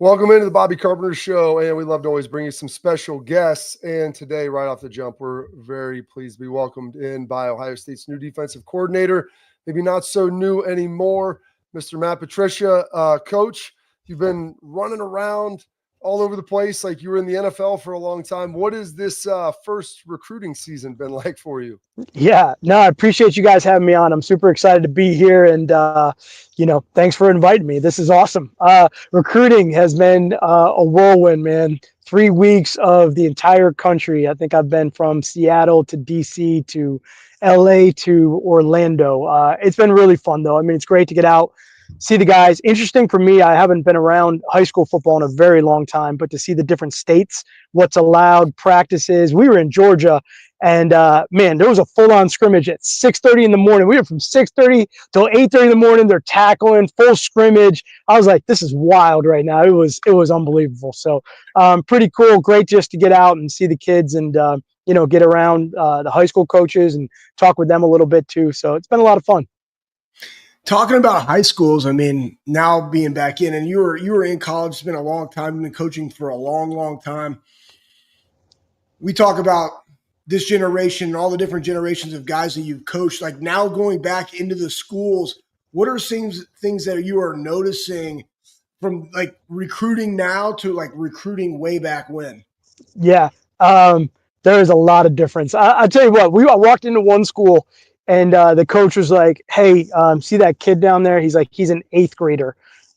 Welcome into the Bobby Carpenter Show, and we love to always bring you some special guests. And today, right off the jump, we're very pleased to be welcomed in by Ohio State's new defensive coordinator, maybe not so new anymore, Mr. Matt Patricia. Coach, you've been running around all over the place like you were in the NFL for a long time. What has this first recruiting season been like for you? Yeah, no, I appreciate you guys having me on. I'm super excited to be here, and thanks for inviting me. This is awesome. Recruiting has been a whirlwind, man. 3 weeks of the entire country. I think I've been from Seattle to DC to LA to Orlando. It's been really fun, though. I mean, it's great to get out, see the guys. Interesting for me, I haven't been around high school football in a very long time, but to see the different states, what's allowed, practices. We were in Georgia. And man, there was a full-on scrimmage at 6:30 in the morning. We were from 6:30 till 8:30 in the morning. They're tackling, full scrimmage. I was like, this is wild right now. It was unbelievable. So pretty cool. Great just to get out and see the kids and get around the high school coaches and talk with them a little bit too. So it's been a lot of fun. Talking about high schools, I mean, now being back in, and you were in college. It's been a long time. You've been coaching for a long, long time. We talk about this generation and all the different generations of guys that you've coached, like now going back into the schools, what are things that you are noticing from like recruiting now to like recruiting way back when? Yeah, there is a lot of difference. I'll tell you what, I walked into one school and the coach was like, hey, see that kid down there? He's like, he's an 8th grader.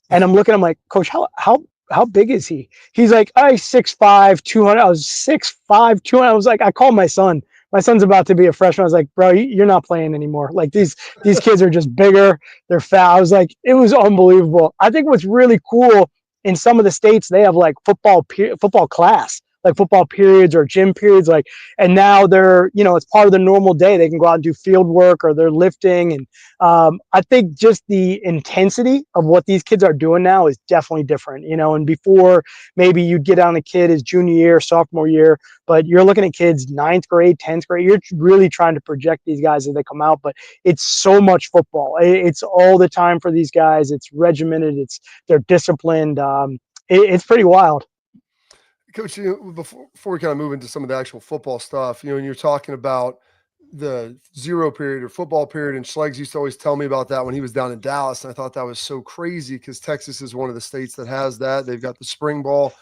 And I'm looking, I'm like, Coach, how big is he? He's like, I 6'5", 200. I was 6'5", 200. I was like, I called my son. My son's about to be a freshman. I was like, bro, you're not playing anymore. Like these kids are just bigger. They're fat. I was like, it was unbelievable. I think what's really cool in some of the states, they have like football class, like football periods or gym periods. Like, and now they're, it's part of the normal day. They can go out and do field work or they're lifting. And I think just the intensity of what these kids are doing now is definitely different, and before maybe you'd get on a kid his junior year, sophomore year, but you're looking at kids 9th grade, 10th grade. You're really trying to project these guys as they come out, but it's so much football. It's all the time for these guys. It's regimented. They're disciplined. It's pretty wild. Coach, before we kind of move into some of the actual football stuff, and you're talking about the zero period or football period, and Schleggs used to always tell me about that when he was down in Dallas, and I thought that was so crazy because Texas is one of the states that has that. They've got the spring ball.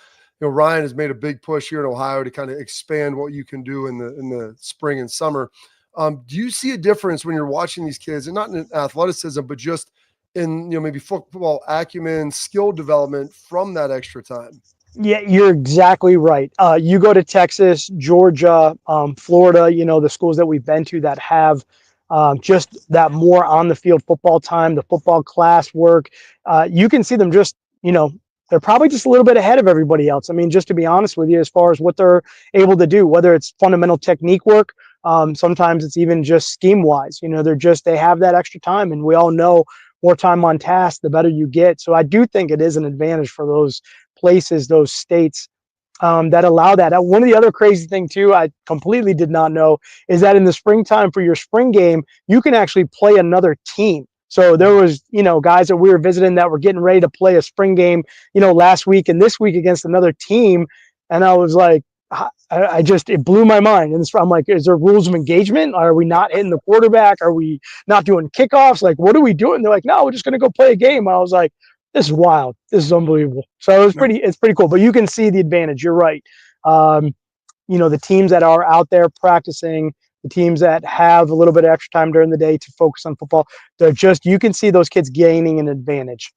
Ryan has made a big push here in Ohio to kind of expand what you can do in the spring and summer. Do you see a difference when you're watching these kids, and not in athleticism, but just in maybe football acumen, skill development from that extra time? Yeah, you're exactly right. You go to Texas, Georgia, Florida, the schools that we've been to that have just that more on the field football time, the football class work. You can see them just, they're probably just a little bit ahead of everybody else. I mean, just to be honest with you, as far as what they're able to do, whether it's fundamental technique work, sometimes it's even just scheme wise, they have that extra time, and we all know more time on task, the better you get. So I do think it is an advantage for those places, those states that allow that. One of the other crazy thing too, I completely did not know, is that in the springtime for your spring game, you can actually play another team. So there was, guys that we were visiting that were getting ready to play a spring game, last week and this week against another team. And I was like, it blew my mind. And I'm like, is there rules of engagement? Are we not hitting the quarterback? Are we not doing kickoffs? Like, what are we doing? They're like, no, we're just going to go play a game. I was like, this is wild. This is unbelievable. So it's pretty cool, but you can see the advantage. You're right. The teams that are out there practicing, the teams that have a little bit of extra time during the day to focus on football, you can see those kids gaining an advantage.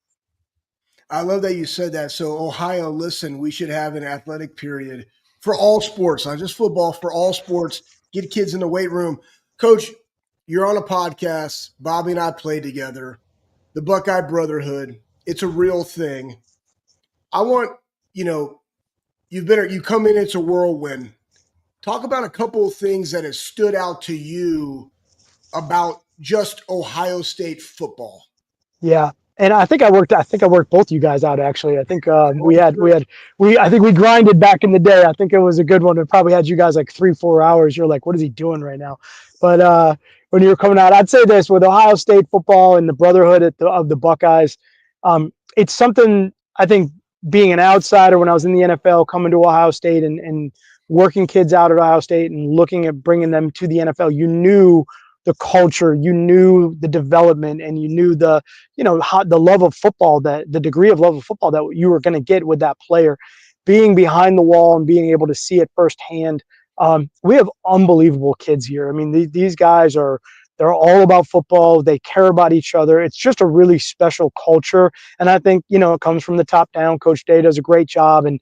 I love that you said that. So Ohio, listen, we should have an athletic period for all sports, not just football, for all sports. Get kids in the weight room. Coach, you're on a podcast. Bobby and I played together. The Buckeye Brotherhood. It's a real thing. I want, you come in, it's a whirlwind. Talk about a couple of things that have stood out to you about just Ohio State football. Yeah. And I think I worked both you guys out actually. I think I think we grinded back in the day. I think it was a good one. It probably had you guys like 3-4 hours. You're like, what is he doing right now? But when you were coming out, I'd say this with Ohio State football and the brotherhood of the Buckeyes, it's something I think being an outsider when I was in the NFL, coming to Ohio State and working kids out at Ohio State and looking at bringing them to the NFL, you knew the culture, you knew the development, and you knew the, the love of football, that the degree of love of football that you were going to get with that player. Being behind the wall and being able to see it firsthand. We have unbelievable kids here. I mean, these guys they're all about football. They care about each other. It's just a really special culture. And I think, it comes from the top down. Coach Day does a great job. And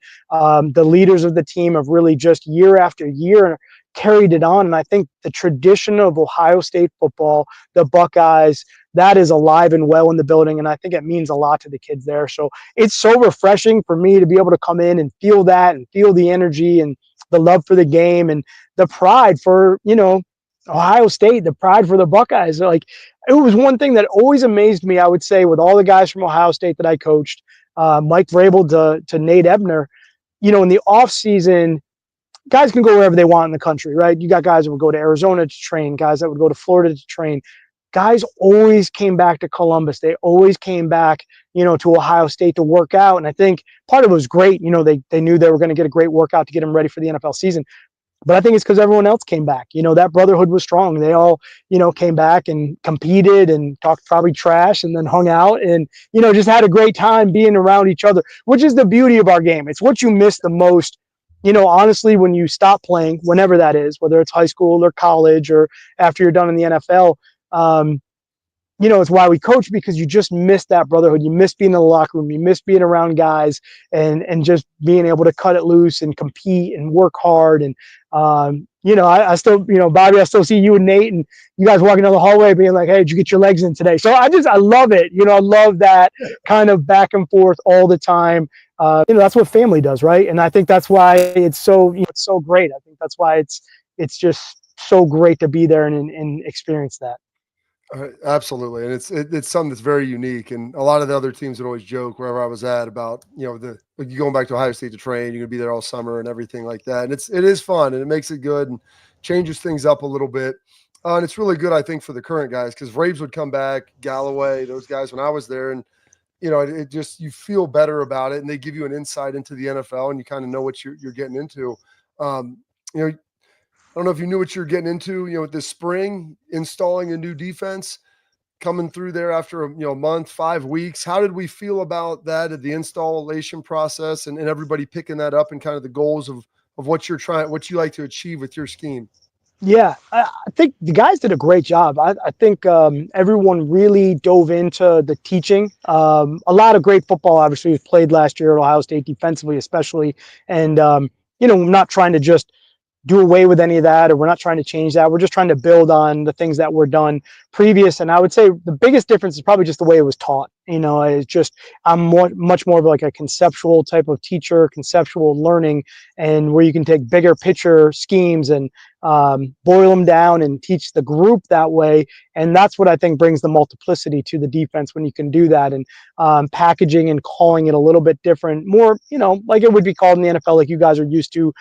the leaders of the team have really just year after year carried it on. And I think the tradition of Ohio State football, the Buckeyes, that is alive and well in the building. And I think it means a lot to the kids there. So it's so refreshing for me to be able to come in and feel that and feel the energy and the love for the game and the pride for, Ohio State, the pride for the Buckeyes. Like, it was one thing that always amazed me, I would say, with all the guys from Ohio State that I coached, Mike Vrabel to Nate Ebner, in the off season, guys can go wherever they want in the country, right? You got guys that would go to Arizona to train, guys that would go to Florida to train. Guys always came back to Columbus. They always came back, to Ohio State to work out. And I think part of it was great. They knew they were going to get a great workout to get them ready for the NFL season. But I think it's because everyone else came back. That brotherhood was strong. They all, came back and competed and talked probably trash and then hung out and, just had a great time being around each other, which is the beauty of our game. It's what you miss the most, honestly, when you stop playing, whenever that is, whether it's high school or college or after you're done in the NFL. It's why we coach, because you just miss that brotherhood. You miss being in the locker room. You miss being around guys and just being able to cut it loose and compete and work hard. And, I still, Bobby, I still see you and Nate and you guys walking down the hallway being like, hey, did you get your legs in today? So I love it. I love that kind of back and forth all the time. That's what family does, right? And I think that's why it's so, it's so great. I think that's why it's just so great to be there and experience that. Absolutely, and it's something that's very unique. And a lot of the other teams would always joke wherever I was at about you going back to Ohio State to train, you're gonna be there all summer and everything like that. And it is fun and it makes it good and changes things up a little bit. And it's really good, I think, for the current guys because Braves would come back, Galloway, those guys when I was there, and it just you feel better about it, and they give you an insight into the NFL, and you kind of know what you're getting into. I don't know if you knew what you're getting into, this spring, installing a new defense, coming through there after a month, 5 weeks. How did we feel about that at the installation process and everybody picking that up and kind of the goals of what you like to achieve with your scheme? Yeah, I think the guys did a great job. I think everyone really dove into the teaching. A lot of great football, obviously, was played last year at Ohio State defensively, especially. And, I'm not trying to just do away with any of that, or we're not trying to change that. We're just trying to build on the things that were done previous. And I would say the biggest difference is probably just the way it was taught. It's just, I'm much more of like a conceptual type of teacher, conceptual learning, and where you can take bigger picture schemes and boil them down and teach the group that way. And that's what I think brings the multiplicity to the defense when you can do that, and packaging and calling it a little bit different, more, like it would be called in the NFL, like you guys are used to.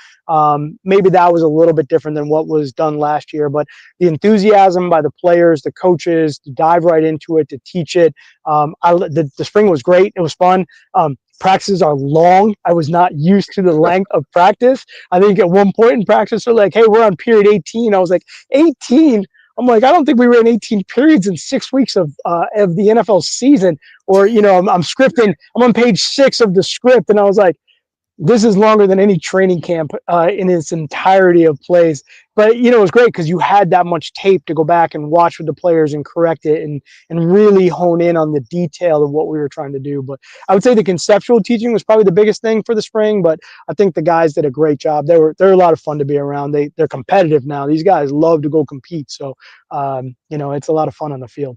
Maybe that was a little bit different than what was done last year, but the enthusiasm by the players, the coaches, to dive right into it, to teach it. The spring was great. It was fun. Practices are long. I was not used to the length of practice. I think at one point in practice, they're like, hey, we're on period 18. I was like, 18? I'm like, I don't think we ran 18 periods in 6 weeks of the NFL season. Or, I'm scripting. I'm on page 6 of the script. And I was like, this is longer than any training camp in its entirety of plays. But, it was great because you had that much tape to go back and watch with the players and correct it and really hone in on the detail of what we were trying to do. But I would say the conceptual teaching was probably the biggest thing for the spring, but I think the guys did a great job. They're a lot of fun to be around. They're competitive now. These guys love to go compete. So, it's a lot of fun on the field.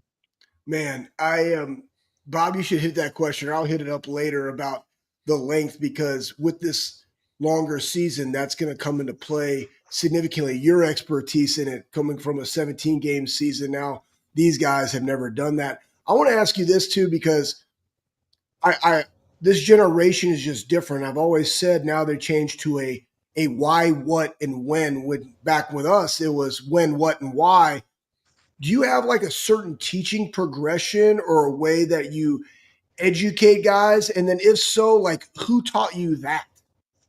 Man, Bob, you should hit that question, or I'll hit it up later about the length, because with this longer season, that's going to come into play significantly. Your expertise in it, coming from a 17-game season now, these guys have never done that. I want to ask you this too, because this generation is just different. I've always said now they changed to a why, what, and when. Back with us, it was when, what, and why. Do you have like a certain teaching progression or a way that you educate guys? And then if so, like who taught you that?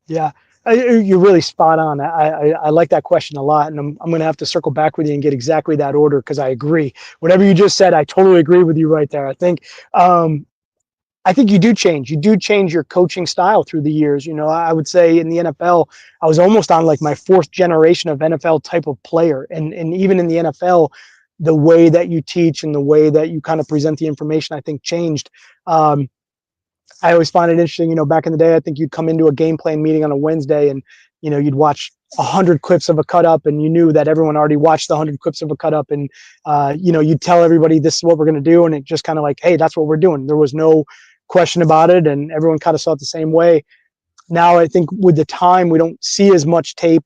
Yeah, you're really spot on. I like that question a lot, and I'm going to have to circle back with you and get exactly that order because I agree. Whatever you just said, I totally agree with you right there. I think you do change. You do change your coaching style through the years. I would say in the NFL, I was almost on like my fourth generation of NFL type of player, and even in the NFL, the way that you teach and the way that you kind of present the information, I think changed. Um, I always find it interesting, back in the day, I think you'd come into a game plan meeting on a Wednesday and, you'd watch 100 clips of a cut up and you knew that everyone already watched the 100 clips of a cut up. And, you'd tell everybody this is what we're going to do. And it just kind of like, hey, that's what we're doing. There was no question about it. And everyone kind of saw it the same way. Now, I think with the time, we don't see as much tape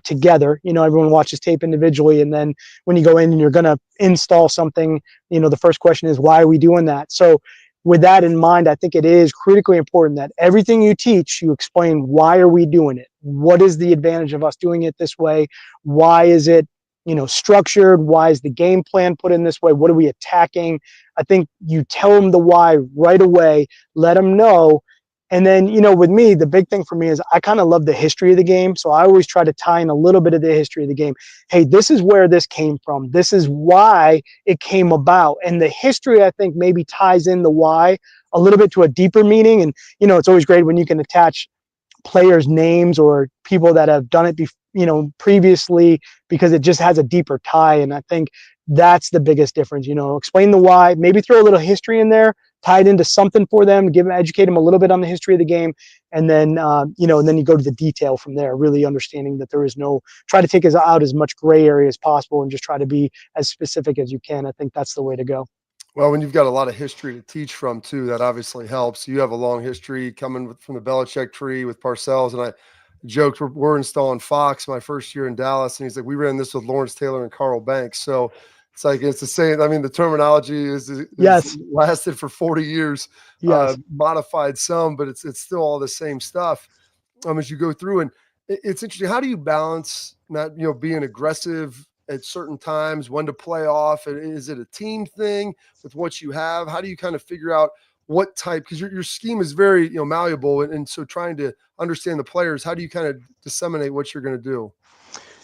together. Everyone watches tape individually. And then when you go in and you're going to install something, the first question is, why are we doing that? So with that in mind, I think it is critically important that everything you teach, you explain, why are we doing it? What is the advantage of us doing it this way? Why is it, structured? Why is the game plan put in this way? What are we attacking? I think you tell them the why right away, let them know. And then, with me, the big thing for me is I kind of love the history of the game. So I always try to tie in a little bit of the history of the game. Hey, this is where this came from. This is why it came about. And the history, I think, maybe ties in the why a little bit to a deeper meaning. And, it's always great when you can attach players' names or people that have done it previously, because it just has a deeper tie. And I think that's the biggest difference. Explain the why, maybe throw a little history in there, tie it into something for them, educate them a little bit on the history of the game, and then and then you go to the detail from there, really understanding that there is try to take us out as much gray area as possible and just try to be as specific as you can. I think that's the way to go. Well, when you've got a lot of history to teach from too, that obviously helps. You have a long history coming from the Belichick tree with Parcells, and I joked we're installing Fox my first year in Dallas, and he's like, we ran this with Lawrence Taylor and Carl Banks. So it's the same. I mean, the terminology is Yes. lasted for 40 years, Yes. modified some, but it's still all the same stuff as you go through. And it's interesting. How do you balance not being aggressive at certain times, when to play off? Is it a team thing with what you have? How do you kind of figure out what type, because your scheme is very malleable, and so trying to understand the players, how do you kind of disseminate what you're going to do?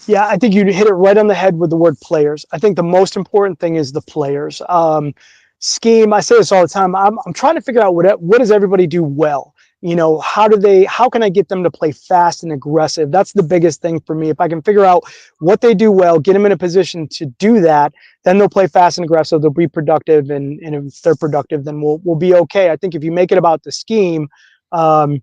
Yeah, I think you hit it right on the head with the word players. I think the most important thing is the players. Scheme, I say this all the time. I'm trying to figure out what does everybody do well. How can I get them to play fast and aggressive? That's the biggest thing for me. If I can figure out what they do well, get them in a position to do that, then they'll play fast and aggressive. They'll be productive, and if they're productive, then we'll be okay. I think if you make it about the scheme, then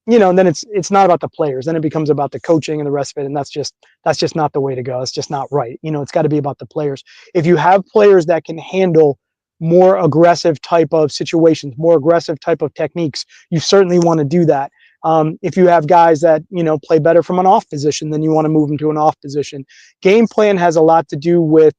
it's not about the players. Then it becomes about the coaching and the rest of it, and that's just not the way to go. It's just not right. It's got to be about the players. If you have players that can handle more aggressive type of situations, more aggressive type of techniques, you certainly want to do that. If you have guys that play better from an off position, then you want to move them to an off position. Game plan has a lot to do with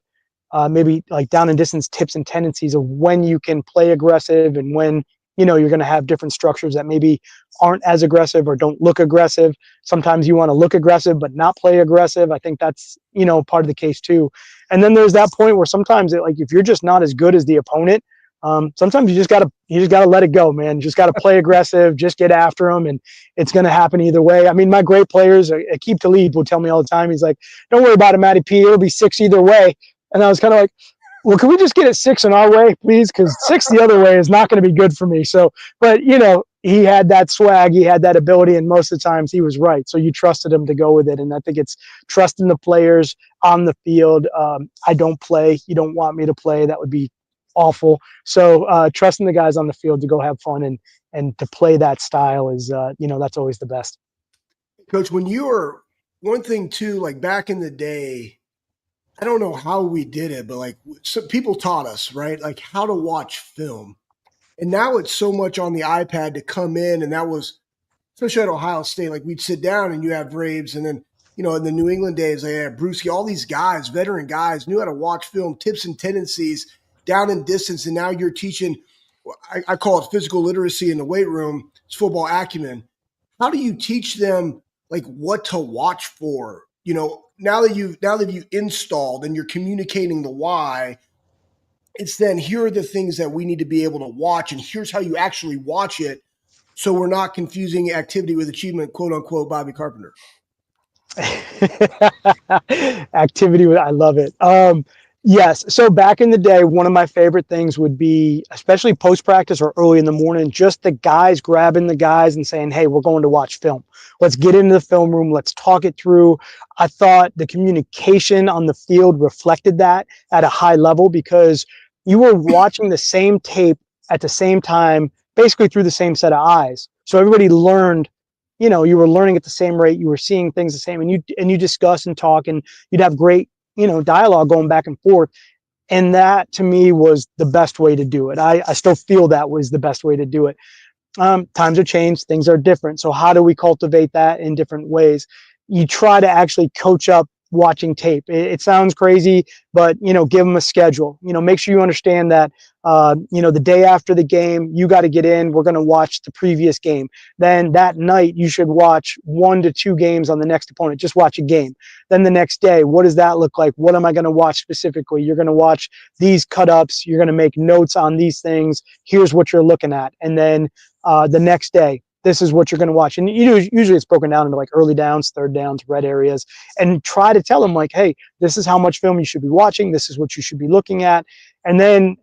maybe like down and distance tips and tendencies of when you can play aggressive and when you're going to have different structures that maybe aren't as aggressive or don't look aggressive. Sometimes you want to look aggressive but not play aggressive. I think that's part of the case too. And then there's that point where sometimes if you're just not as good as the opponent, sometimes you just gotta let it go, man. You just gotta play aggressive, just get after them, and it's gonna happen either way. I mean, my great players, Keep Talib will tell me all the time. He's like, "Don't worry about it, Matty P. It'll be 6 either way." And I was kind of like, well, can we just get it 6 in our way, please? Because 6 the other way is not going to be good for me. So, but he had that swag, he had that ability, and most of the times he was right. So you trusted him to go with it, and I think it's trusting the players on the field. I don't play. You don't want me to play. That would be awful. So trusting the guys on the field to go have fun and to play that style is, that's always the best. Coach, when you were one thing too, like back in the day, I don't know how we did it, but like some people taught us, right? Like how to watch film. And now it's so much on the iPad to come in. And that was, especially at Ohio State, like we'd sit down and you have Braves. And then, in the New England days, they had Brewski, all these guys, veteran guys, knew how to watch film, tips and tendencies, down and distance. And now you're teaching, I call it physical literacy in the weight room. It's football acumen. How do you teach them like what to watch for? Now that you installed and you're communicating the why, It's then here are the things that we need to be able to watch, and here's how you actually watch it, so we're not confusing activity with achievement, quote unquote, Bobby Carpenter. Activity, I love it. Yes. So back in the day, one of my favorite things would be, especially post practice or early in the morning, just the guys grabbing the guys and saying, "Hey, we're going to watch film. Let's get into the film room. Let's talk it through." I thought the communication on the field reflected that at a high level because you were watching the same tape at the same time, basically through the same set of eyes. So everybody learned, you were learning at the same rate, you were seeing things the same, and you discuss and talk, and you'd have great, dialogue going back and forth. And that to me was the best way to do it. I still feel that was the best way to do it. Times have changed, things are different. So how do we cultivate that in different ways? You try to actually coach up watching tape. It sounds crazy, but give them a schedule. Make sure you understand that the day after the game, you got to get in. We're going to watch the previous game. Then that night, you should watch 1 to 2 games on the next opponent. Just watch a game. Then the next day, what does that look like? What am I going to watch specifically? You're going to watch these cut-ups. You're going to make notes on these things. Here's what you're looking at. And then the next day, this is what you're going to watch. And usually it's broken down into like early downs, third downs, red areas, and try to tell them like, hey, this is how much film you should be watching. This is what you should be looking at. And then,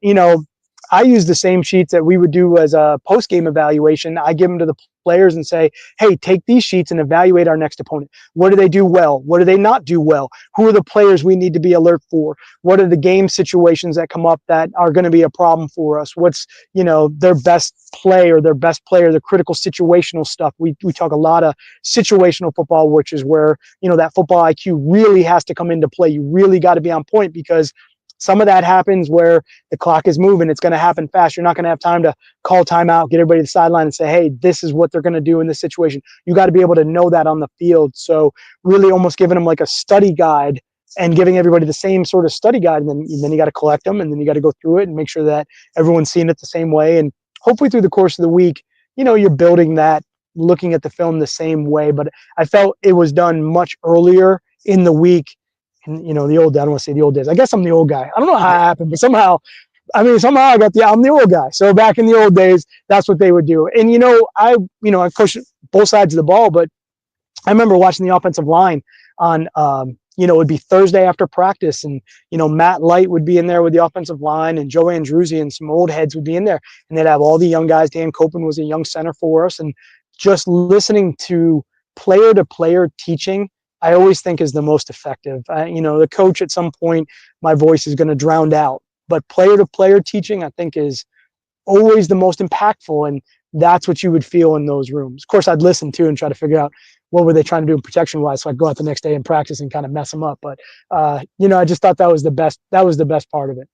I use the same sheets that we would do as a post-game evaluation. I give them to the players and say, hey, take these sheets and evaluate our next opponent. What do they do well? What do they not do well? Who are the players we need to be alert for? What are the game situations that come up that are going to be a problem for us? What's, their best play or their best player, the critical situational stuff. We talk a lot of situational football, which is where, that football IQ really has to come into play. You really got to be on point because some of that happens where the clock is moving. It's going to happen fast. You're not going to have time to call timeout, get everybody to the sideline and say, hey, this is what they're going to do in this situation. You got to be able to know that on the field. So really almost giving them like a study guide and giving everybody the same sort of study guide. And then you got to collect them and then you got to go through it and make sure that everyone's seeing it the same way. And hopefully through the course of the week, you're building that, looking at the film the same way. But I felt it was done much earlier in the week. And, I don't want to say the old days. I guess I'm the old guy. I don't know how it happened, but somehow I'm the old guy. So back in the old days, that's what they would do. And, I coached both sides of the ball, but I remember watching the offensive line on, it would be Thursday after practice and, Matt Light would be in there with the offensive line and Joe Andruzzi and some old heads would be in there and they'd have all the young guys. Dan Copeland was a young center for us, and just listening to player teaching, I always think is the most effective. The coach at some point, my voice is going to drown out, but player teaching, I think, is always the most impactful. And that's what you would feel in those rooms. Of course, I'd listen to and try to figure out what were they trying to do protection wise. So I'd go out the next day and practice and kind of mess them up. But, I just thought that was the best. That was the best part of it.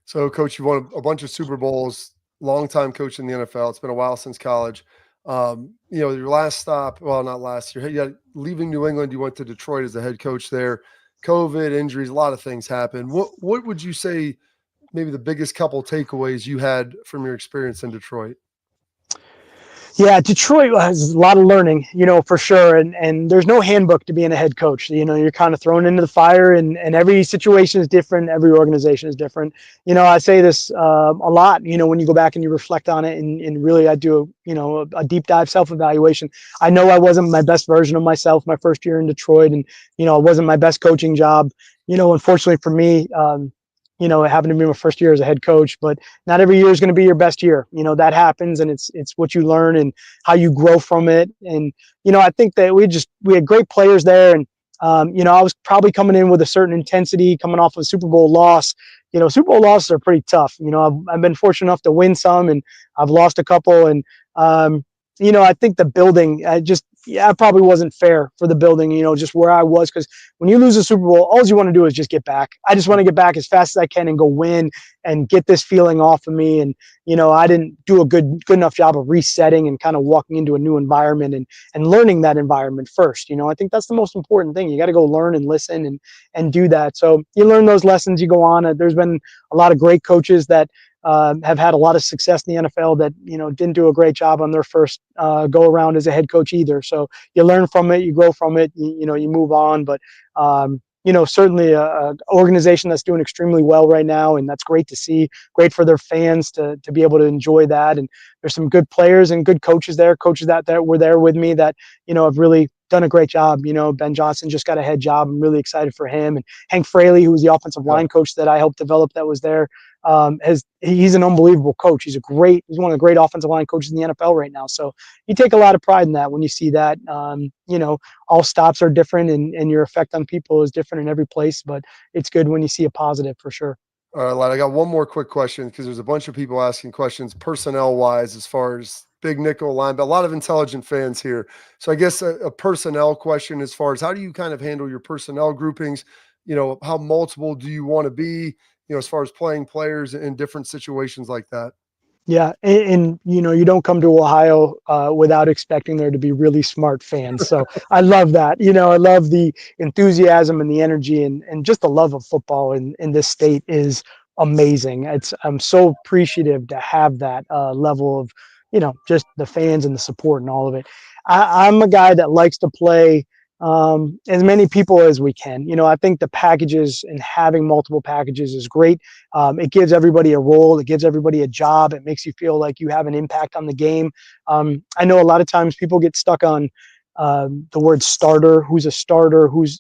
So, Coach, you won a bunch of Super Bowls, long time coach in the NFL. It's been a while since college. Your last stop, well, not last year, leaving New England, you went to Detroit as the head coach there. COVID, injuries, a lot of things happened. What would you say maybe the biggest couple takeaways you had from your experience in Detroit? Yeah, Detroit has a lot of learning, for sure. And there's no handbook to being a head coach. You're kind of thrown into the fire and every situation is different. Every organization is different. I say this a lot, when you go back and you reflect on it and really I do, a deep dive self-evaluation. I know I wasn't my best version of myself my first year in Detroit and, it wasn't my best coaching job. Unfortunately for me, it happened to be my first year as a head coach, but not every year is going to be your best year. That happens and it's what you learn and how you grow from it. And, I think that we had great players there. And, I was probably coming in with a certain intensity coming off of a Super Bowl loss. Super Bowl losses are pretty tough. I've been fortunate enough to win some and I've lost a couple. And, I think the building, I probably wasn't fair for the building, just where I was. Because when you lose a Super Bowl, all you want to do is just get back. I just want to get back as fast as I can and go win and get this feeling off of me. And, I didn't do a good enough job of resetting and kind of walking into a new environment and learning that environment first. I think that's the most important thing. You got to go learn and listen and do that. So you learn those lessons, you go on. There's been a lot of great coaches that have had a lot of success in the NFL that, didn't do a great job on their first go around as a head coach either. So you learn from it, you grow from it, you move on. But, certainly a organization that's doing extremely well right now, and that's great to see. Great for their fans to be able to enjoy that. And there's some good players and good coaches there. Coaches that were there with me that have really done a great job. Ben Johnson just got a head job. I'm really excited for him. And Hank Fraley, who was the offensive line coach that I helped develop, that was there. He's an unbelievable coach. He's one of the great offensive line coaches in the NFL right now. So you take a lot of pride in that when you see that. All stops are different, and your effect on people is different in every place. But it's good when you see a positive for sure. All right, Lad, I got one more quick question because there's a bunch of people asking questions personnel-wise as far as big nickel line, but a lot of intelligent fans here. So I guess a personnel question as far as how do you kind of handle your personnel groupings? How multiple do you want to be, as far as playing players in different situations like that? Yeah, and you don't come to Ohio without expecting there to be really smart fans. So I love that. I love the enthusiasm and the energy and just the love of football in this state is amazing. I'm so appreciative to have that level of just the fans and the support and all of it. I'm a guy that likes to play as many people as we can. I think the packages and having multiple packages is great. It gives everybody a role. It gives everybody a job. It makes you feel like you have an impact on the game. I know a lot of times people get stuck on the word starter. Who's a starter? Who's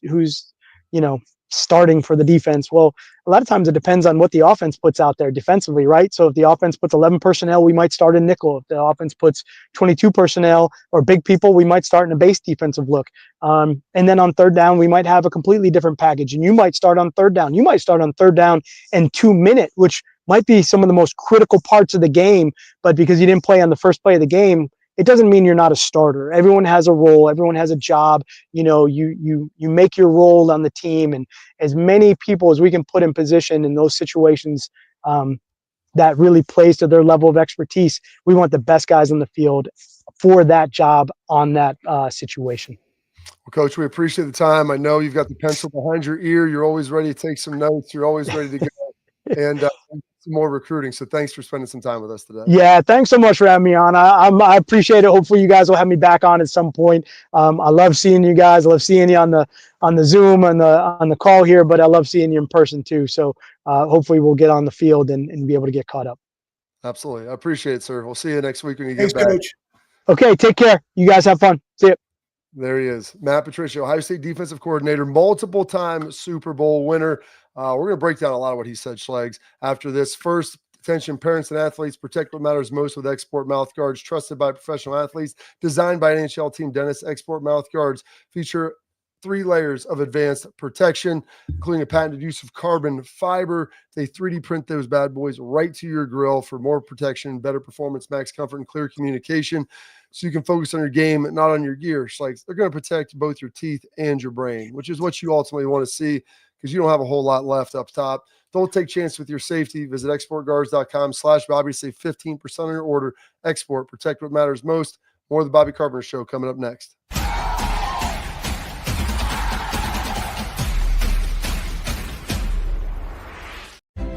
starting for the defense? Well, a lot of times it depends on what the offense puts out there defensively, right? So if the offense puts 11 personnel, we might start in nickel. If the offense puts 22 personnel or big people, we might start in a base defensive look. And then on third down, we might have a completely different package. And you might start on third down. You might start on third down and 2 minute, which might be some of the most critical parts of the game. But because you didn't play on the first play of the game, it doesn't mean you're not a starter. Everyone has a role. Everyone has a job. You make your role on the team, and as many people as we can put in position in those situations that really plays to their level of expertise. We want the best guys on the field for that job on that situation. Well, Coach, we appreciate the time. I know you've got the pencil behind your ear. You're always ready to take some notes. You're always ready to go. And some more recruiting. So thanks for spending some time with us today. Yeah, thanks so much for having me on. I appreciate it. Hopefully you guys will have me back on at some point. I love seeing you guys. I love seeing you on the Zoom and on the call here, but I love seeing you in person too. So hopefully we'll get on the field and be able to get caught up. Absolutely. I appreciate it, sir. We'll see you next week when you Thanks, get back. Coach. Okay, take care. You guys have fun. See you. There he is. Matt Patricia, Ohio State defensive coordinator, multiple-time Super Bowl winner. We're going to break down a lot of what he said, Schlegs, after this. First, attention, parents and athletes, protect what matters most with Export mouth guards, trusted by professional athletes, designed by NHL team dentists. Export mouth guards feature 3 layers of advanced protection, including a patented use of carbon fiber. They 3D print those bad boys right to your grill for more protection, better performance, max comfort, and clear communication. So you can focus on your game, not on your gear. It's like they're going to protect both your teeth and your brain, which is what you ultimately want to see because you don't have a whole lot left up top. Don't take chances with your safety. Visit exportguards.com/Bobby to save 15% on your order. Export, protect what matters most. More of the Bobby Carpenter Show coming up next.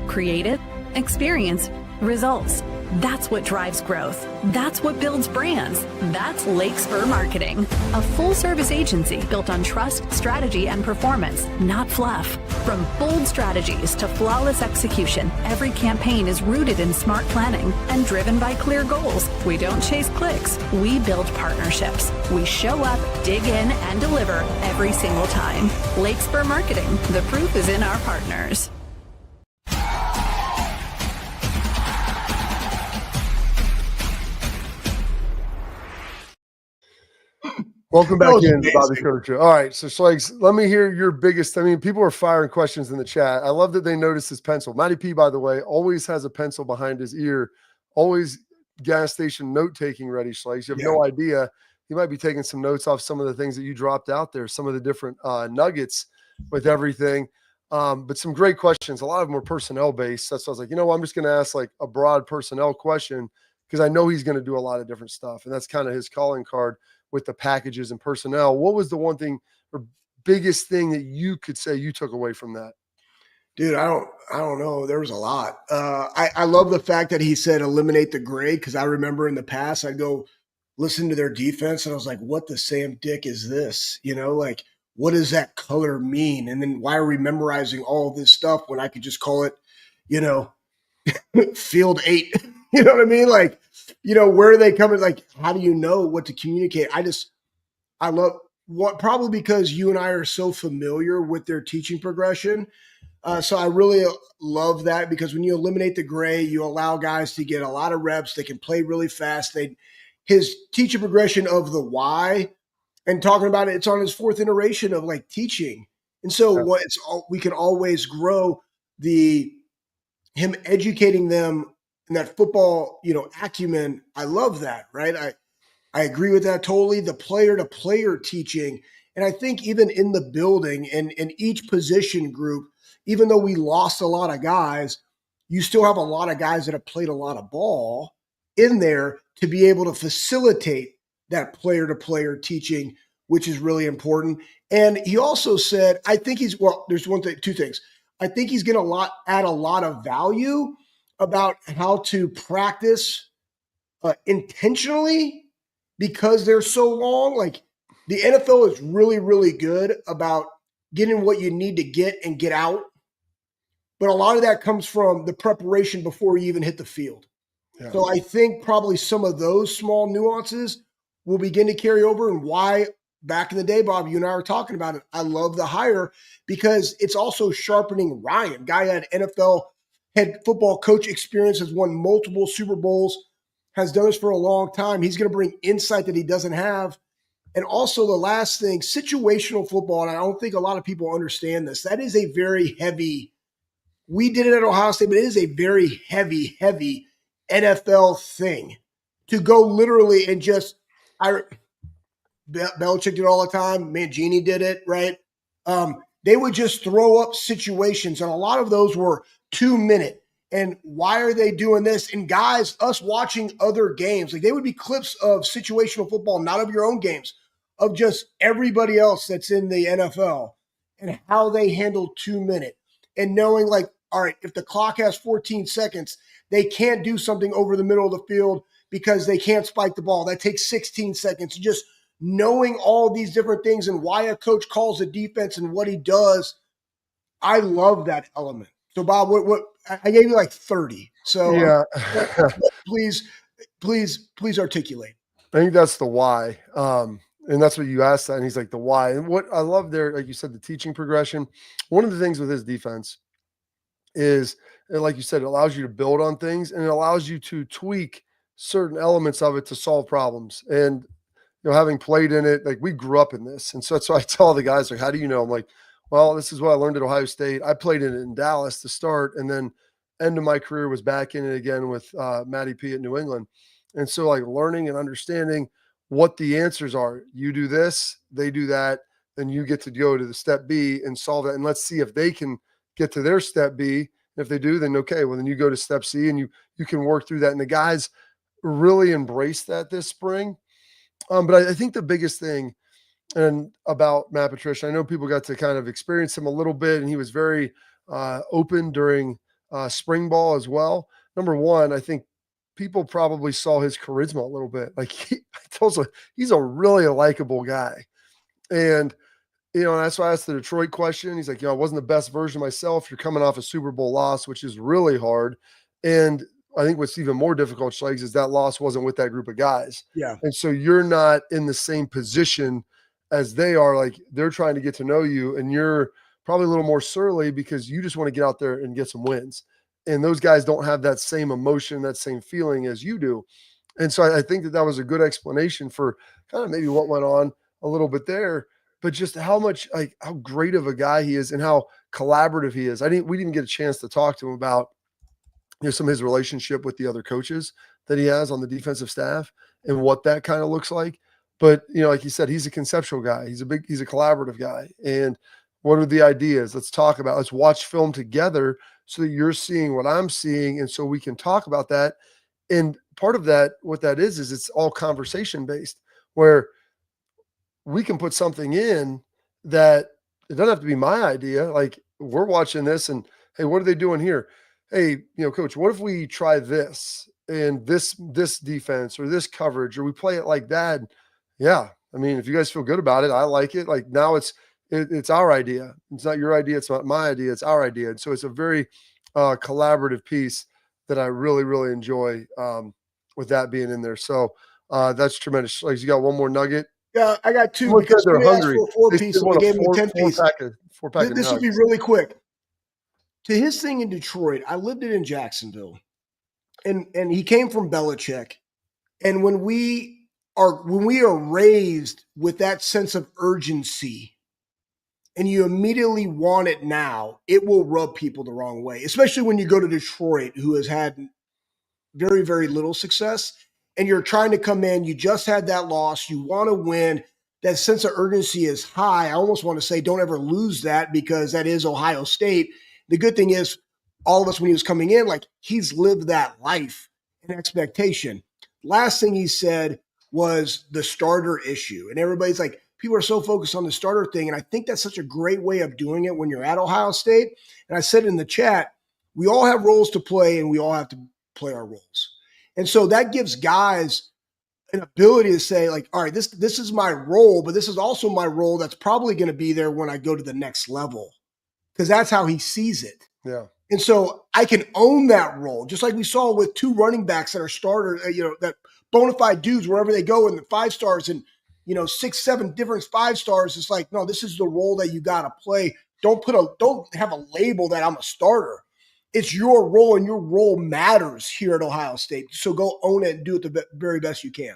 Creative, experience, results. That's what drives growth. That's what builds brands. That's Lakespur Marketing, a full-service agency built on trust, strategy, and performance, not fluff. From bold strategies to flawless execution, every campaign is rooted in smart planning and driven by clear goals. We don't chase clicks. We build partnerships. We show up, dig in, and deliver every single time. Lakespur Marketing. The proof is in our partners. Welcome back in, Bobby Carpenter Show. All right, so Schlegs, let me hear your biggest. I mean, people are firing questions in the chat. I love that they noticed his pencil. Matty P, by the way, always has a pencil behind his ear. Always gas station note taking ready, Schlegs. You have no idea. He might be taking some notes off some of the things that you dropped out there, some of the different nuggets with everything. But some great questions. A lot of them were personnel based. That's why I was like, I'm just going to ask like a broad personnel question because I know he's going to do a lot of different stuff, and that's kind of his calling card with the packages and personnel. What was the one thing or biggest thing that you could say you took away from that? Dude, I don't know. There was a lot. I love the fact that he said eliminate the grade because I remember in the past I'd go listen to their defense and I was like, what the Sam Dick is this? Like what does that color mean? And then why are we memorizing all this stuff when I could just call it, field 8? You know what I mean? Like, where are they coming? Like, how do you know what to communicate? I love what, probably because you and I are so familiar with their teaching progression. So I really love that, because when you eliminate the gray, you allow guys to get a lot of reps. They can play really fast. His teaching progression of the why, and talking about it, it's on his 4th iteration of like teaching. And so we can always grow him educating them in that football, acumen. I love that, right? I agree with that totally. The player-to-player teaching. And I think even in the building and in each position group, even though we lost a lot of guys, you still have a lot of guys that have played a lot of ball in there to be able to facilitate that player-to-player teaching, which is really important. And he also said, I think there's two things. I think he's going to add a lot of value about how to practice intentionally, because they're so long. Like, the NFL is really, really good about getting what you need to get and get out. But a lot of that comes from the preparation before you even hit the field. Yeah. So I think probably some of those small nuances will begin to carry over, and why back in the day, Bob, you and I were talking about it. I love the hire because it's also sharpening Ryan. Guy had NFL head football coach experience, has won multiple Super Bowls, has done this for a long time. He's going to bring insight that he doesn't have. And also the last thing, situational football, and I don't think a lot of people understand this. That is a very heavy, we did it at Ohio State, but it is a very heavy, heavy NFL thing to go literally and just, Belichick did it all the time. Mangini did it, right? They would just throw up situations, and a lot of those were 2-minute. And why are they doing this? And guys, us watching other games, like, they would be clips of situational football, not of your own games, of just everybody else that's in the NFL and how they handle 2-minute, and knowing, like, all right, if the clock has 14 seconds, they can't do something over the middle of the field because they can't spike the ball. That takes 16 seconds. Just knowing all these different things and why a coach calls a defense and what he does. I love that element. So, Bob, what I gave you like 30. So yeah, please articulate. I think that's the why. And that's what you asked that. And he's like, the why. And what I love there, like you said, the teaching progression. One of the things with his defense is, like you said, it allows you to build on things, and it allows you to tweak certain elements of it to solve problems. And, having played in it, like, we grew up in this. And so that's why I tell the guys, like, how do you know? I'm like, well, this is what I learned at Ohio State. I played in it in Dallas to start, and then end of my career was back in it again with Matty P at New England. And so, like, learning and understanding what the answers are. You do this, they do that, then you get to go to the step B and solve it. And let's see if they can get to their step B. And if they do, then okay, well, then you go to step C and you can work through that. And the guys really embraced that this spring. But I think the biggest thing and about Matt Patricia, I know people got to kind of experience him a little bit, and he was very open during spring ball as well. Number one, I think people probably saw his charisma a little bit. Like, I told you, he's a really likable guy. And, and that's why I asked the Detroit question. He's like, I wasn't the best version of myself. You're coming off a Super Bowl loss, which is really hard. And I think what's even more difficult, Schlegs, is that loss wasn't with that group of guys. Yeah. And so you're not in the same position as they are. Like, they're trying to get to know you, and you're probably a little more surly because you just want to get out there and get some wins. And those guys don't have that same emotion, that same feeling as you do. And so I think that was a good explanation for kind of maybe what went on a little bit there, but just how much, like, how great of a guy he is and how collaborative he is. We didn't get a chance to talk to him about some of his relationship with the other coaches that he has on the defensive staff and what that kind of looks like. But, like you said, he's a conceptual guy. He's a collaborative guy. And what are the ideas? Let's talk about, let's watch film together so that you're seeing what I'm seeing. And so we can talk about that. And part of that, what that is it's all conversation based, where we can put something in that it doesn't have to be my idea. Like, we're watching this and, hey, what are they doing here? Hey, coach, what if we try this and this defense or this coverage, or we play it like that? Yeah. I mean, if you guys feel good about it, I like it. Like, now it's it's our idea. It's not your idea. It's not my idea. It's our idea. And so it's a very collaborative piece that I really, really enjoy with that being in there. So that's tremendous. Like, you got one more nugget? Yeah, I got two Someone because said they're somebody asked hungry. for a four They piece, still so we want a gave them a 10 piece. four pack of This will be nuggets. really quick. To his thing in Detroit, I lived it in Jacksonville, and he came from Belichick. And when we are raised with that sense of urgency, and you immediately want it now, it will rub people the wrong way, especially when you go to Detroit, who has had very, very little success, and you're trying to come in, you just had that loss, you want to win. That sense of urgency is high. I almost want to say don't ever lose that, because that is Ohio State. The good thing is, all of us, when he was coming in, like, he's lived that life and expectation. Last thing he said was the starter issue. And everybody's like, people are so focused on the starter thing. And I think that's such a great way of doing it when you're at Ohio State. And I said in the chat, we all have roles to play, and we all have to play our roles. And so that gives guys an ability to say, like, all right, this is my role, but this is also my role that's probably going to be there when I go to the next level, because that's how he sees it. Yeah. And so I can own that role, just like we saw with two running backs that are starters, that bona fide dudes wherever they go in the 5 stars and, 6, 7 different 5 stars. It's like, no, this is the role that you got to play. Don't have a label that I'm a starter. It's your role, and your role matters here at Ohio State. So go own it and do it the very best you can.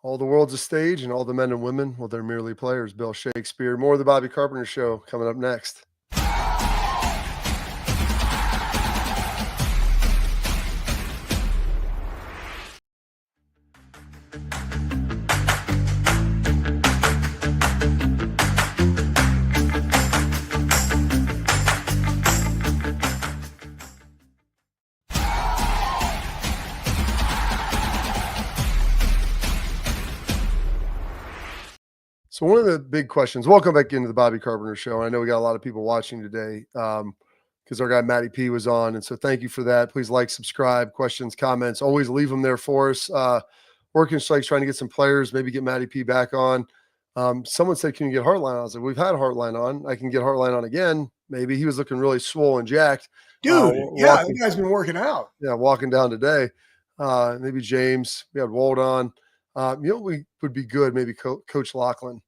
All the world's a stage, and all the men and women, well, they're merely players. Bill Shakespeare. More of the Bobby Carpenter Show coming up next. So one of the big questions, welcome back into the Bobby Carpenter Show. I know we got a lot of people watching today because our guy Matty P was on. And so thank you for that. Please like, subscribe, questions, comments, always leave them there for us. Working Strikes, trying to get some players, maybe get Matty P back on. Someone said, can you get Heartline on? I was like, we've had Heartline on. I can get Heartline on again. Maybe he was looking really swole and jacked. Dude, yeah, you guys been working out. Yeah, walking down today. Maybe James. We had Wald on. We would be good. Maybe Coach Lachlan.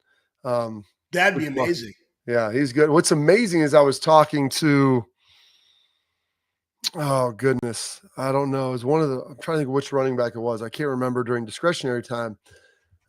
That'd be amazing. Yeah, he's good. What's amazing is I was talking to, oh goodness, I don't know. It was I'm trying to think of which running back it was. I can't remember during discretionary time.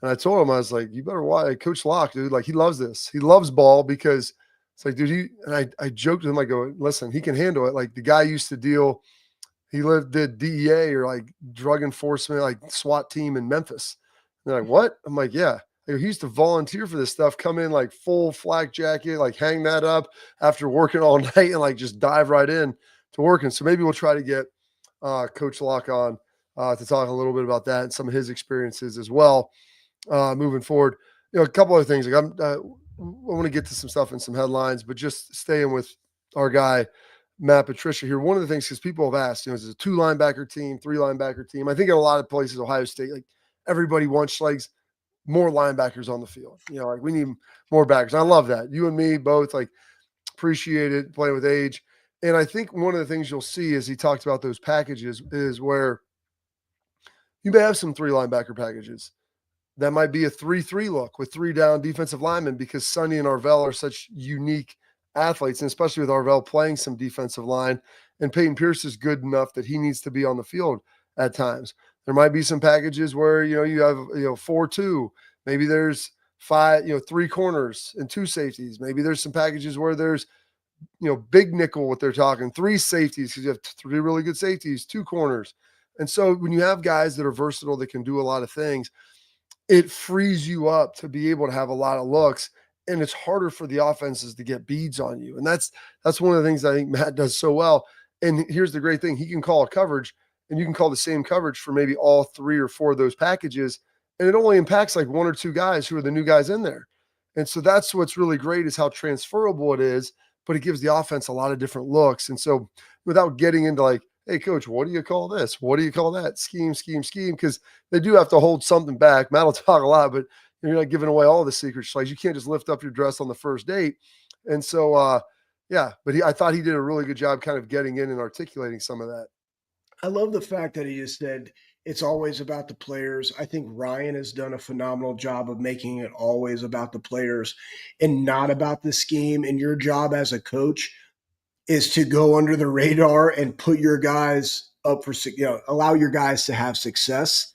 And I told him, I was like, you better watch Coach Locke, dude. Like, he loves this. He loves ball, because it's like, dude, I joked with him. I go, listen, he can handle it. Like, the guy used to did DEA or like drug enforcement, like SWAT team in Memphis. And they're like, what? I'm like, yeah. He used to volunteer for this stuff, come in like full flak jacket, like hang that up after working all night and like just dive right in to working. So maybe we'll try to get Coach Locke on to talk a little bit about that and some of his experiences as well moving forward. A couple other things. Like I want to get to some stuff and some headlines, but just staying with our guy, Matt Patricia here. One of the things, because people have asked, is it a 2 linebacker team, 3 linebacker team? I think in a lot of places, Ohio State, like everybody wants like more linebackers on the field. Like we need more backers. I love that. You and me both like appreciate it, playing with age. And I think one of the things you'll see as he talked about those packages is where you may have some 3 linebacker packages. That might be a 3-3 look with 3 down defensive linemen, because Sonny and Arvell are such unique athletes, and especially with Arvell playing some defensive line, and Peyton Pierce is good enough that he needs to be on the field at times. There might be some packages where, you have, 4-2, maybe there's 3 corners and 2 safeties. Maybe there's some packages where there's, big nickel, what they're talking, 3 safeties, because you have 3 really good safeties, 2 corners. And so when you have guys that are versatile, that can do a lot of things, it frees you up to be able to have a lot of looks, and it's harder for the offenses to get beads on you. And that's one of the things I think Matt does so well. And here's the great thing. He can call a coverage, and you can call the same coverage for maybe all 3 or 4 of those packages, and it only impacts like 1 or 2 guys who are the new guys in there. And so that's what's really great, is how transferable it is, but it gives the offense a lot of different looks. And so without getting into like, hey, coach, what do you call this? What do you call that? Scheme, because they do have to hold something back. Matt will talk a lot, but You're not giving away all the secrets. Like, you can't just lift up your dress on the first date. And so, yeah, but I thought he did a really good job kind of getting in and articulating some of that. I love the fact that he just said it's always about the players. I think Ryan has done a phenomenal job of making it always about the players and not about the scheme. And your job as a coach is to go under the radar and put your guys up for, allow your guys to have success.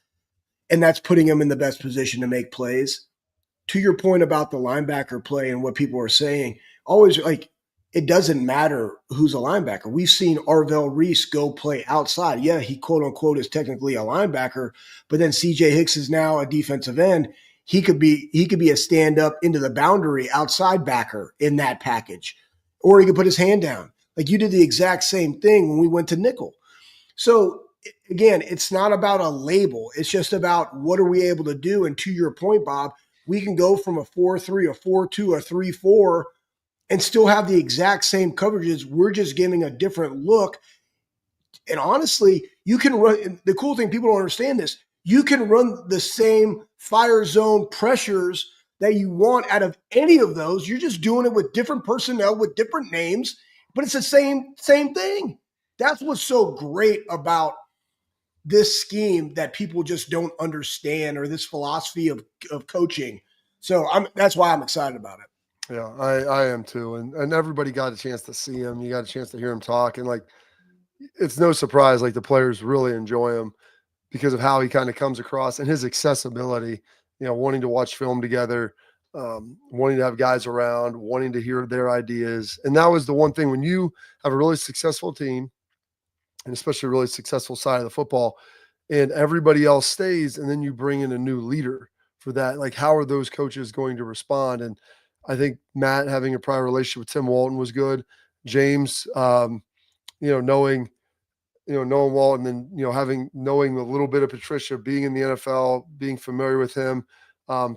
And that's putting them in the best position to make plays. To your point about the linebacker play and what people are saying, always like, it doesn't matter who's a linebacker. We've seen Arvell Reese go play outside. Yeah, he quote unquote is technically a linebacker, but then CJ Hicks is now a defensive end. He could be a stand up into the boundary outside backer in that package, or he could put his hand down. Like, you did the exact same thing when we went to nickel. So again, it's not about a label. It's just about what are we able to do. And to your point, Bob, we can go from a 4-3, a 4-2, a 3-4, and still have the exact same coverages. We're just giving a different look. And honestly, you can run – the cool thing, people don't understand this, you can run the same fire zone pressures that you want out of any of those. You're just doing it with different personnel, with different names, but it's the same thing. That's what's so great about this scheme that people just don't understand, or this philosophy of coaching. So that's why I'm excited about it. Yeah, I am too. And everybody got a chance to see him. You got a chance to hear him talk. And like, it's no surprise, like, the players really enjoy him because of how he kind of comes across and his accessibility, wanting to watch film together, wanting to have guys around, wanting to hear their ideas. And that was the one thing when you have a really successful team, and especially a really successful side of the football, and everybody else stays, and then you bring in a new leader for that. Like, how are those coaches going to respond? And I think Matt having a prior relationship with Tim Walton was good. James, knowing Walton, and knowing a little bit of Patricia, being in the NFL, being familiar with him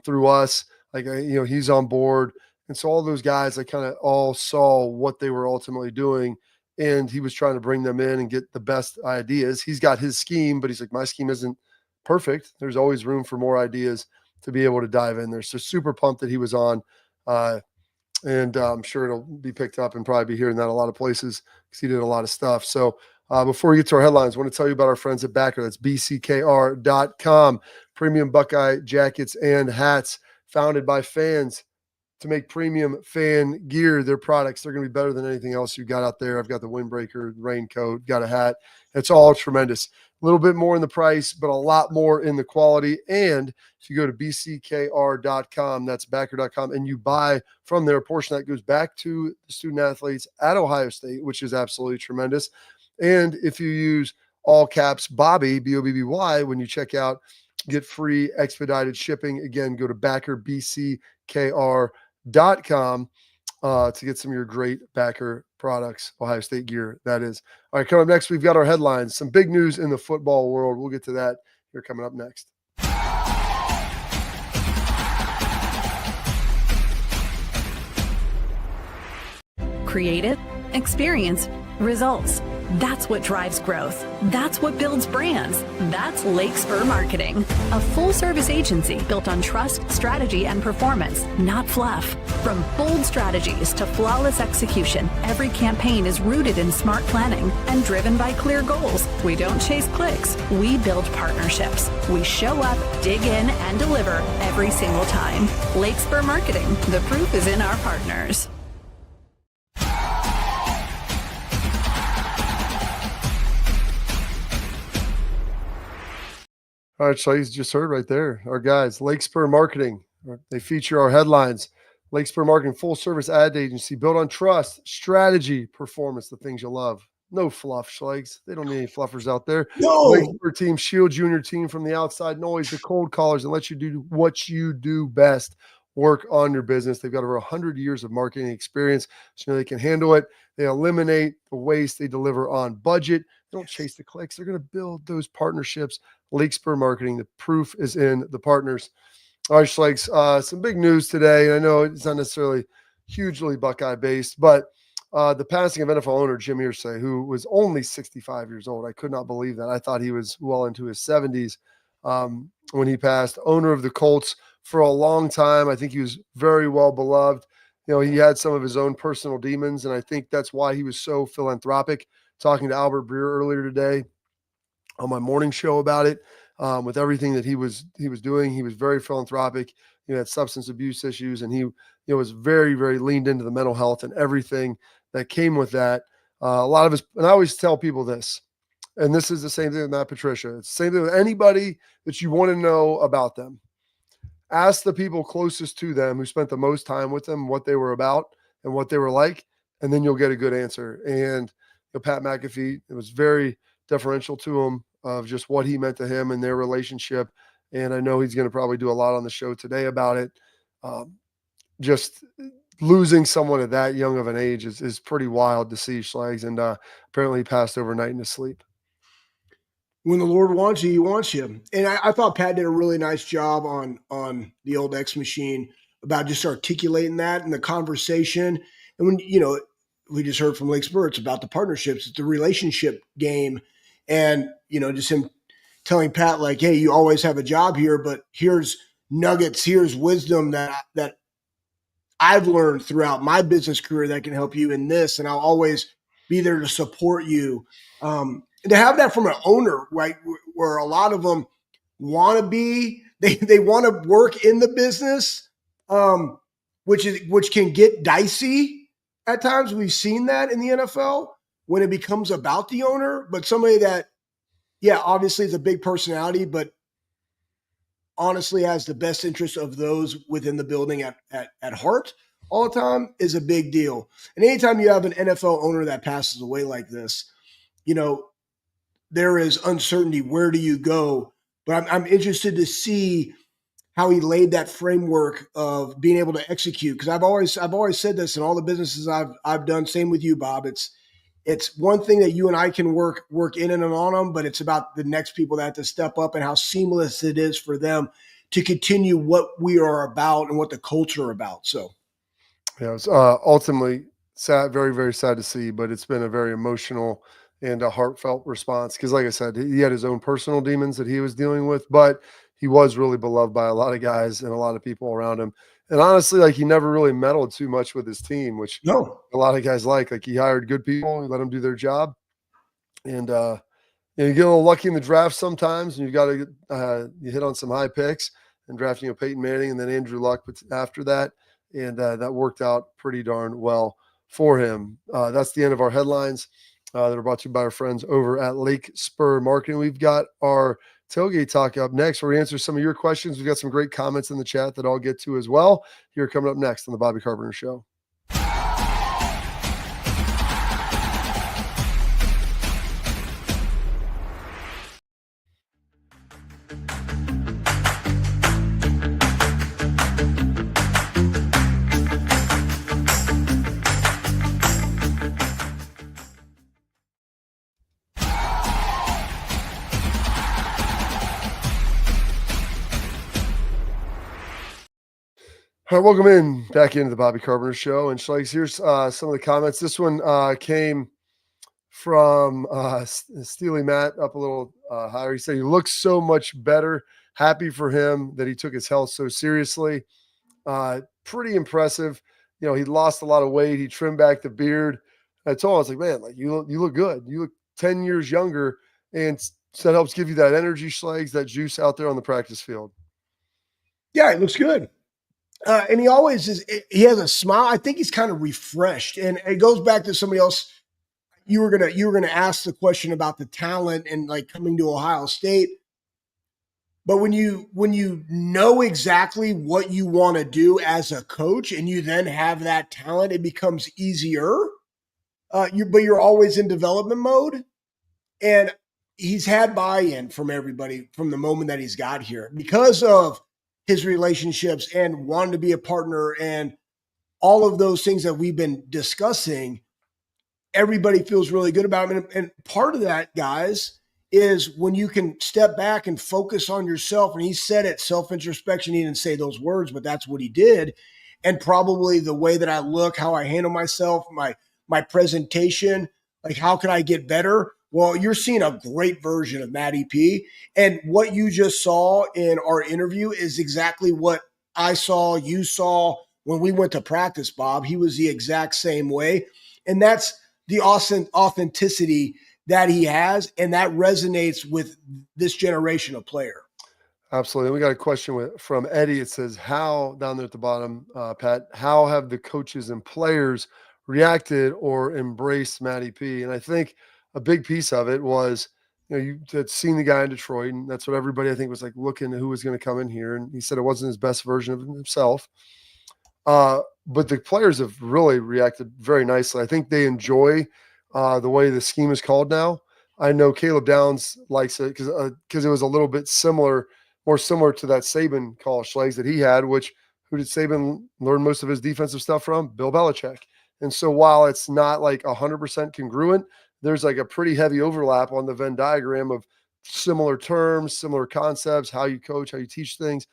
through us, like, he's on board. And so all those guys, I kind of all saw what they were ultimately doing, and he was trying to bring them in and get the best ideas. He's got his scheme, but he's like, my scheme isn't perfect. There's always room for more ideas to be able to dive in there. So super pumped that he was on. And I'm sure it'll be picked up and probably be hearing that a lot of places because he did a lot of stuff. So before we get to our headlines, I want to tell you about our friends at Backer. That's bckr.com. Premium Buckeye jackets and hats founded by fans to make premium fan gear. Their products, they're going to be better than anything else you got out there. I've got the windbreaker, raincoat, got a hat. It's all tremendous. A little bit more in the price, but a lot more in the quality. And if you go to bckr.com, that's backer.com, and you buy from there, a portion that goes back to the student athletes at Ohio State, which is absolutely tremendous. And if you use all caps Bobby, BOBBY, when you check out, get free expedited shipping. Again, go to backer, bckr.com to get some of your great Backer products, Ohio State gear, that is. All right, coming up next, we've got our headlines. Some big news in the football world. We'll get to that here coming up next. Creative, experience, results. That's what drives growth. That's what builds brands. That's Lakespur Marketing, a full-service agency built on trust, strategy, and performance, not fluff. From bold strategies to flawless execution, every campaign is rooted in smart planning and driven by clear goals. We don't chase clicks. We build partnerships. We show up, dig in, and deliver every single time. Lakespur Marketing. The proof is in our partners. All right, so you just heard right there, our guys, Lakespur Marketing. They feature our headlines. Lakespur Marketing, full-service ad agency built on trust, strategy, performance, the things you love. No fluff, Schlegs. They don't need any fluffers out there. No. Lakespur team shields you and your team from the outside noise, the cold callers, and lets you do what you do best, work on your business. They've got over 100 years of marketing experience, so they can handle it. They eliminate the waste. They deliver on budget. They don't chase the clicks. They're going to build those partnerships. Lakespur Marketing, the proof is in the partners. All right, Schlegs, some big news today. I know it's not necessarily hugely Buckeye-based, but the passing of NFL owner Jim Irsay, who was only 65 years old. I could not believe that. I thought he was well into his 70s when he passed. Owner of the Colts, for a long time. I think he was very well beloved. You know, he had some of his own personal demons, and I think that's why he was so philanthropic. Talking to Albert Breer earlier today on my morning show about it, with everything that he was doing, he was very philanthropic. He had substance abuse issues, and he was very, very leaned into the mental health and everything that came with that. A lot of his, and I always tell people this, and this is the same thing with Matt Patricia. It's the same thing with anybody that you want to know about them. Ask the people closest to them who spent the most time with them what they were about and what they were like, and then you'll get a good answer. And Pat McAfee, it was very deferential to him of just what he meant to him and their relationship. And I know he's going to probably do a lot on the show today about it. Just losing someone at that young of an age is pretty wild to see, Schlegs, and apparently he passed overnight in his sleep. When the Lord wants you, he wants you. And I thought Pat did a really nice job on the old X Machine about just articulating that in the conversation. And when, we just heard from Lake Spur, it's about the partnerships, it's the relationship game. And, just him telling Pat, like, hey, you always have a job here, but here's nuggets, here's wisdom that I've learned throughout my business career that can help you in this. And I'll always be there to support you. And to have that from an owner, right, where a lot of them want to be, they want to work in the business, which can get dicey at times. We've seen that in the NFL when it becomes about the owner, but somebody that, obviously is a big personality, but honestly has the best interest of those within the building at heart all the time is a big deal. And anytime you have an NFL owner that passes away like this, there is uncertainty. Where do you go? But I'm interested to see how he laid that framework of being able to execute. Because I've always said this in all the businesses I've done. Same with you, Bob. It's one thing that you and I can work in and on them, but it's about the next people that have to step up and how seamless it is for them to continue what we are about and what the culture are about. So, yeah, it was ultimately sad, very, very sad to see, but it's been a very emotional and a heartfelt response. Because like I said, he had his own personal demons that he was dealing with, but he was really beloved by a lot of guys and a lot of people around him. And honestly, like, he never really meddled too much with his team, which a lot of guys like he hired good people, he let them do their job. And, you get a little lucky in the draft sometimes, and you've got to you hit on some high picks and drafting Peyton Manning and then Andrew Luck after that. And that worked out pretty darn well for him. That's the end of our headlines that are brought to you by our friends over at Lake Spur Marketing. We've got our Tailgate Talk up next, where we answer some of your questions. We've got some great comments in the chat that I'll get to as well. Here coming up next on the Bobby Carpenter Show. All right, welcome back into the Bobby Carpenter Show. And Schlegs, here's some of the comments. This one came from Steely Matt up a little higher. He said he looks so much better. Happy for him that he took his health so seriously. Pretty impressive. He lost a lot of weight. He trimmed back the beard. I told him, I was like, man, like you look good. You look 10 years younger, and so that helps give you that energy, Schlegs, that juice out there on the practice field. Yeah, it looks good. And he always is. He has a smile. I think he's kind of refreshed, and it goes back to somebody else. You were gonna ask the question about the talent and like coming to Ohio State. But when you know exactly what you want to do as a coach, and you then have that talent, it becomes easier. But you're always in development mode, and he's had buy-in from everybody from the moment that he's got here because of his relationships and wanting to be a partner and all of those things that we've been discussing. Everybody feels really good about him. And part of that, guys, is when you can step back and focus on yourself. And he said it, self-introspection. He didn't say those words, but that's what he did. And probably the way that I look, how I handle myself, my presentation, like how can I get better? Well, you're seeing a great version of Matt EP. And what you just saw in our interview is exactly what I saw, you saw when we went to practice, Bob. He was the exact same way. And that's the authenticity that he has, and that resonates with this generation of player. Absolutely. We got a question from Eddie. It says, how, down there at the bottom, Pat, how have the coaches and players reacted or embraced Matty P? And I think a big piece of it was, you had seen the guy in Detroit, and that's what everybody, I think, was like looking at who was going to come in here. And he said it wasn't his best version of himself. But the players have really reacted very nicely. I think they enjoy the way the scheme is called now. I know Caleb Downs likes it because it was a little bit more similar to that Saban call, Schlegs, that he had, which who did Saban learn most of his defensive stuff from? Bill Belichick. And so while it's not like 100% congruent, there's like a pretty heavy overlap on the Venn diagram of similar terms, similar concepts, how you coach, how you teach things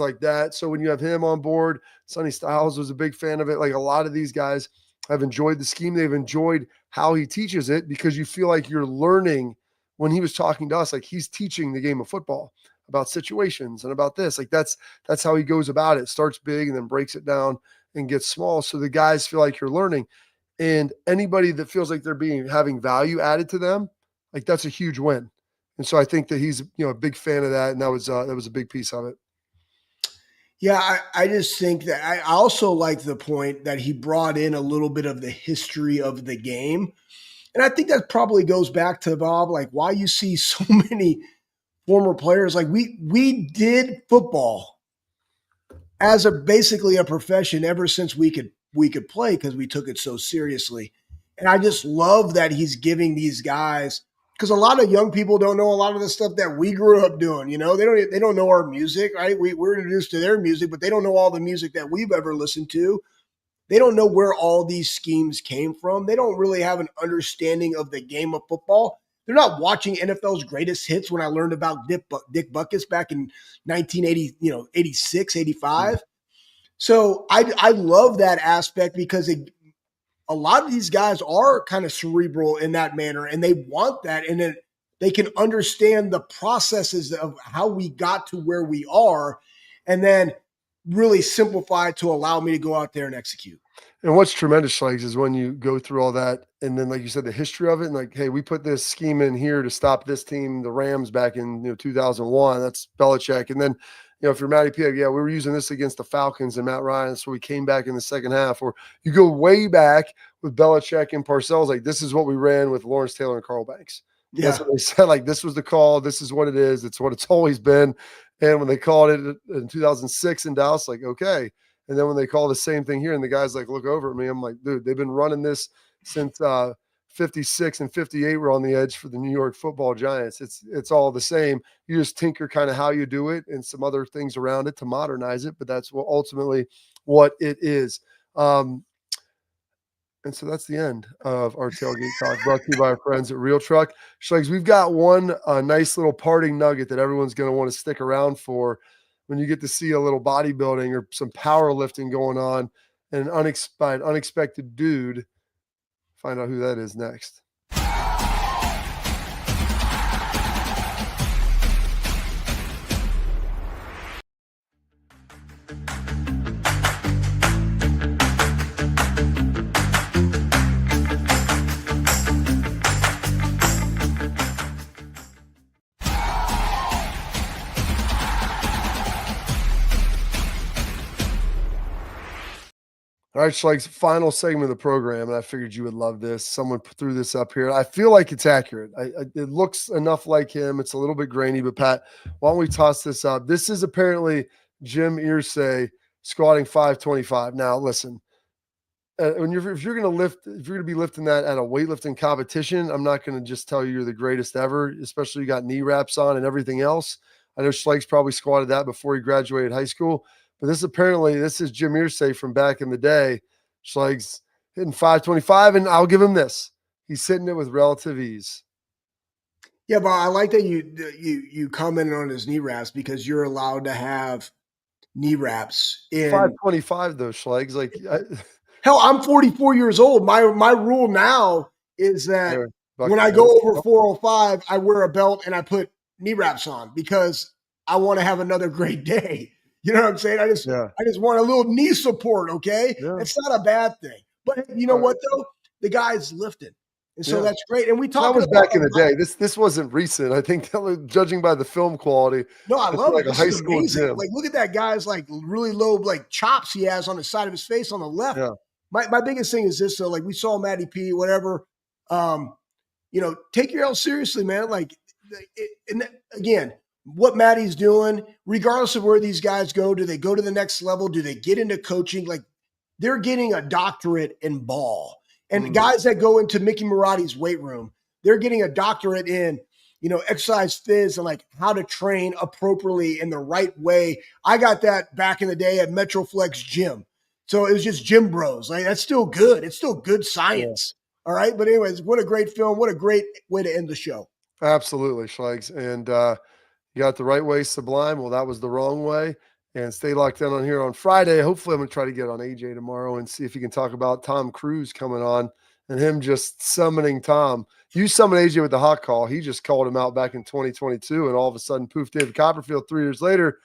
like that. So when you have him on board, Sonny Styles was a big fan of it. Like a lot of these guys have enjoyed the scheme. They've enjoyed how he teaches it because you feel like you're learning when he was talking to us, like he's teaching the game of football about situations and about this. Like that's how he goes about it. Starts big and then breaks it down and gets small. So the guys feel like you're learning. And anybody that feels like they're having value added to them, like that's a huge win. And so I think that he's a big fan of that. And that was a big piece of it. Yeah, I just think that I also like the point that he brought in a little bit of the history of the game. And I think that probably goes back to, Bob, like why you see so many former players. Like we did football as basically a profession ever since we could play because we took it so seriously. And I just love that he's giving these guys, because a lot of young people don't know a lot of the stuff that we grew up doing. They don't know our music, right? We're introduced to their music, but they don't know all the music that we've ever listened to. They don't know where all these schemes came from. They don't really have an understanding of the game of football. They're not watching NFL's greatest hits when I learned about Dick Butkus back in 1980, 86, 85. So I love that aspect because a lot of these guys are kind of cerebral in that manner, and they want that, and then they can understand the processes of how we got to where we are, and then really simplify to allow me to go out there and execute. And what's tremendous, Schlegs, is when you go through all that, and then, like you said, the history of it, and like, hey, we put this scheme in here to stop this team, the Rams, back in 2001. That's Belichick. And then, if you're Matty P, we were using this against the Falcons and Matt Ryan, so we came back in the second half. Or you go way back with Belichick and Parcells, like this is what we ran with Lawrence Taylor and Carl Banks. Yeah. That's what they said. Like this was the call. This is what it is. It's what it's always been. And when they called it in 2006 in Dallas, like okay. And then when they call the same thing here, and the guys like look over at me, I'm like, dude, they've been running this since 56 and 58 were on the edge for the New York Football Giants. It's all the same. You just tinker kind of how you do it and some other things around it to modernize it, but that's ultimately what it is. And so that's the end of our tailgate talk, brought to you by our friends at Real Truck. Schlegs, we've got one nice little parting nugget that everyone's going to want to stick around for when you get to see a little bodybuilding or some powerlifting going on and an unexpected dude. Find out who that is next. All right, Schlegs, final segment of the program, and I figured you would love this. Someone threw this up here. I feel like it's accurate. It looks enough like him. It's a little bit grainy, but Pat, why don't we toss this up? This is apparently Jim Irsay squatting 525. Now, listen, if you're going to be lifting that at a weightlifting competition, I'm not going to just tell you you're the greatest ever, especially you got knee wraps on and everything else. I know Schlegs probably squatted that before he graduated high school. But this is Jim Irsay from back in the day. Schlegs hitting 525, and I'll give him this. He's hitting it with relative ease. Yeah, but I like that you commented on his knee wraps because you're allowed to have knee wraps in 525 though, Schlegs. Like hell, I'm 44 years old. My rule now is that when I go over 405, I wear a belt and I put knee wraps on because I want to have another great day. You know what I'm saying? I just want a little knee support. Okay. Yeah. It's not a bad thing, but you know what though? The guy's lifting. And so that's great. And we talked that was back in the day. This wasn't recent. I think judging by the film quality. No, I love like it. a high school amazing. gym. Like, look at that guy's like really low, like chops he has on the side of his face on the left. Yeah. My biggest thing is this. So like we saw Matty P, whatever, you know, take your L seriously, man. Like, and again, what Matty's doing, regardless of where these guys go, do they go to the next level? Do they get into coaching? Like they're getting a doctorate in ball. And guys that go into Mickey Marotti's weight room, they're getting a doctorate in, you know, exercise phys and like how to train appropriately in the right way. I got that back in the day at Metroflex Gym. So it was just gym bros. Like that's still good. It's still good science. Yeah. All right. But anyways, what a great film. What a great way to end the show. Absolutely, Schlegs. And you got the right way, Sublime. Well, that was the wrong way. And stay locked in on here on Friday. Hopefully, I'm going to try to get on AJ tomorrow and see if he can talk about Tom Cruise coming on and him just summoning Tom. You summoned AJ with the hot call. He just called him out back in 2022. And all of a sudden, poof, David Copperfield, 3 years later,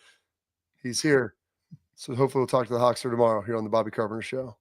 he's here. So hopefully we'll talk to the Hawkster tomorrow here on the Bobby Carpenter Show.